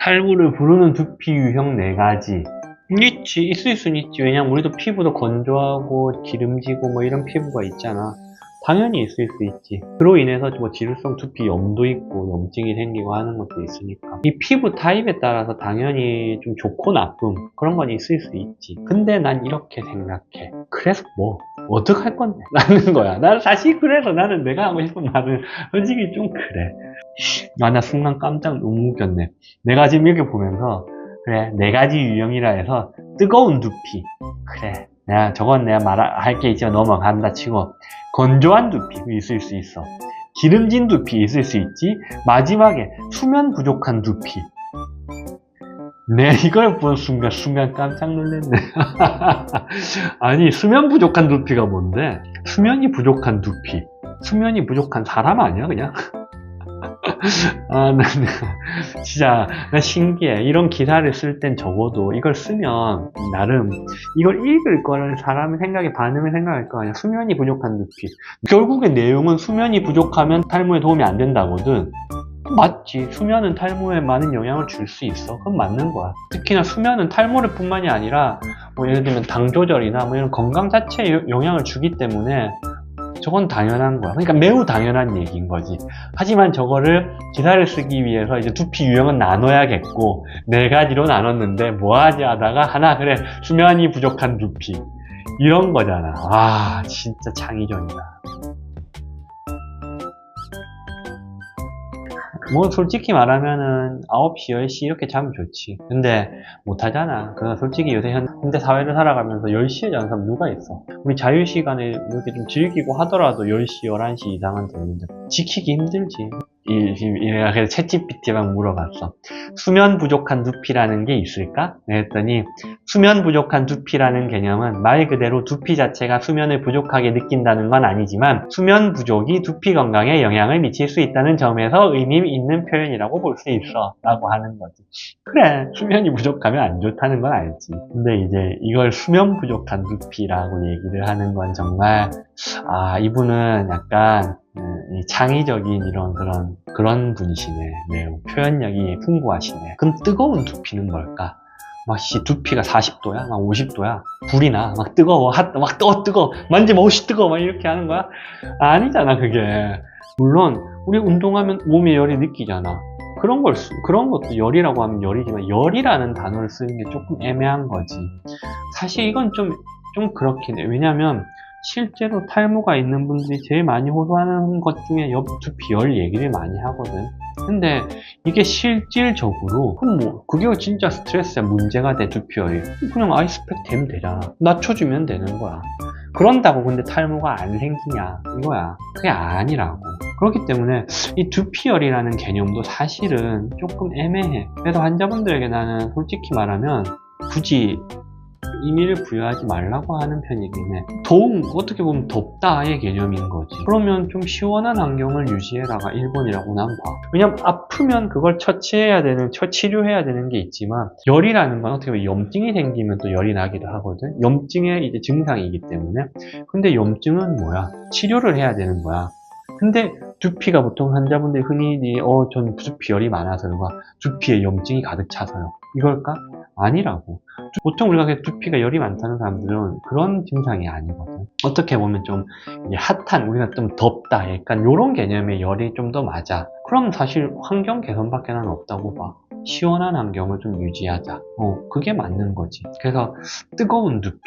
탈모를 부르는 두피 유형 4가지. 있지, 있을 수는 있지. 왜냐면 우리도 피부도 건조하고 기름지고 뭐 이런 피부가 있잖아. 당연히 있을 수 있지. 그로 인해서 뭐 지루성 두피 염도 있고 염증이 생기고 하는 것도 있으니까. 이 피부 타입에 따라서 당연히 좀 좋고 나쁨 그런 건 있을 수 있지. 근데 난 이렇게 생각해. 그래서 뭐 어떡할 건데? 라는 거야. 난 사실 그래서 나는 내가 하고 싶은 말은 솔직히 좀 그래. 나 순간 깜짝 너무 웃겼네. 내가 지금 이렇게 보면서 그래 4가지 유형이라 해서 뜨거운 두피 그래 저건 내가 말할 게 있지만 넘어간다 치고 건조한 두피 있을 수 있어. 기름진 두피 있을 수 있지. 마지막에 수면 부족한 두피. 네, 이걸 본 순간 깜짝 놀랐네. 아니, 수면 부족한 두피가 뭔데? 수면이 부족한 두피. 수면이 부족한 사람 아니야, 그냥? 나 진짜, 나 신기해. 이런 기사를 쓸 땐 적어도 이걸 쓰면, 나름, 이걸 읽을 거라는 사람의 반응을 생각할 거 아니야. 수면이 부족한 두피. 결국에 내용은 수면이 부족하면 탈모에 도움이 안 된다거든. 맞지. 수면은 탈모에 많은 영향을 줄 수 있어. 그건 맞는 거야. 특히나 수면은 탈모를 뿐만이 아니라, 뭐 예를 들면 당 조절이나 뭐 이런 건강 자체에 영향을 주기 때문에, 저건 당연한 거야. 그러니까 매우 당연한 얘기인 거지. 하지만 저거를 기사를 쓰기 위해서 이제 두피 유형은 나눠야겠고 4가지로 나눴는데 뭐하지 하다가 하나 그래 수면이 부족한 두피 이런 거잖아. 와 진짜 창의적이다. 뭐 솔직히 말하면은 9시, 10시 이렇게 자면 좋지. 근데 못하잖아. 그건 솔직히 요새 현대 사회를 살아가면서 10시에 자는 사람 누가 있어. 우리 자유시간에 이렇게 좀 즐기고 하더라도 10시, 11시 이상은 되는데 지키기 힘들지. 그래서 챗GPT만 물어봤어. 수면 부족한 두피라는 게 있을까? 했더니 수면 부족한 두피라는 개념은 말 그대로 두피 자체가 수면을 부족하게 느낀다는 건 아니지만 수면 부족이 두피 건강에 영향을 미칠 수 있다는 점에서 의미 있는 표현이라고 볼 수 있어 라고 하는 거지. 그래 수면이 부족하면 안 좋다는 건 알지. 근데 이제 이걸 수면 부족한 두피라고 얘기를 하는 건 정말 이분은 약간 창의적인 그런 분이시네. 매우 표현력이 풍부하시네. 그럼 뜨거운 두피는 뭘까? 두피가 40도야? 50도야? 불이 나? 뜨거워? 뜨거워? 만지면 뜨거워? 막 이렇게 하는 거야? 아니잖아, 그게. 물론, 우리 운동하면 몸에 열이 느끼잖아. 그런 것도 열이라고 하면 열이지만, 열이라는 단어를 쓰는 게 조금 애매한 거지. 사실 이건 좀 그렇긴 해. 왜냐면, 실제로 탈모가 있는 분들이 제일 많이 호소하는 것 중에 두피 열 얘기를 많이 하거든. 근데 이게 실질적으로 그게 진짜 스트레스야. 문제가 돼 두피열이. 그냥 아이스팩 되면 되잖아. 낮춰주면 되는 거야. 그런다고 근데 탈모가 안 생기냐 이거야. 그게 아니라고. 그렇기 때문에 이 두피열이라는 개념도 사실은 조금 애매해. 그래서 환자분들에게 나는 솔직히 말하면 굳이 의미를 부여하지 말라고 하는 편이긴 해. 어떻게 보면 덥다의 개념인 거지. 그러면 좀 시원한 환경을 유지해라가 1번이라고 난 봐. 왜냐면 아프면 그걸 치료해야 되는 게 있지만 열이라는 건 어떻게 보면 염증이 생기면 또 열이 나기도 하거든. 염증의 이제 증상이기 때문에. 근데 염증은 뭐야? 치료를 해야 되는 거야. 근데 두피가 보통 환자분들이 흔히 전 두피열이 많아서 두피에 염증이 가득 차서요. 이걸까? 아니라고. 보통 우리가 두피가 열이 많다는 사람들은 그런 증상이 아니거든. 어떻게 보면 좀 핫한, 우리가 좀 덥다, 약간 이런 개념의 열이 좀 더 맞아. 그럼 사실 환경 개선밖에 는 없다고 봐. 시원한 환경을 좀 유지하자. 그게 맞는 거지. 그래서 뜨거운 두피.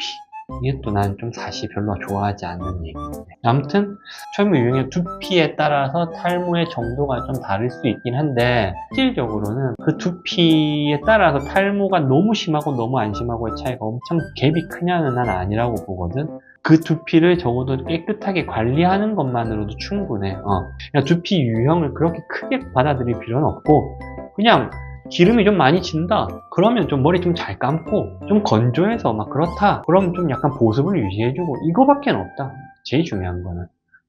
이게 또 난 좀 사실 별로 좋아하지 않는 얘기인데. 아무튼 탈모 유형의 두피에 따라서 탈모의 정도가 좀 다를 수 있긴 한데 실질적으로는 그 두피에 따라서 탈모가 너무 심하고 너무 안 심하고의 차이가 엄청 갭이 크냐는 난 아니라고 보거든. 그 두피를 적어도 깨끗하게 관리하는 것만으로도 충분해. 그러니까 두피 유형을 그렇게 크게 받아들일 필요는 없고 그냥 기름이 좀 많이 진다? 그러면 좀 머리 좀 잘 감고 좀 건조해서 그렇다? 그럼 좀 약간 보습을 유지해주고 이거밖에 없다. 제일 중요한 거는.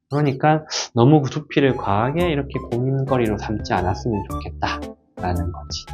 그러니까 너무 두피를 과하게 이렇게 고민거리로 삼지 않았으면 좋겠다 라는 거지.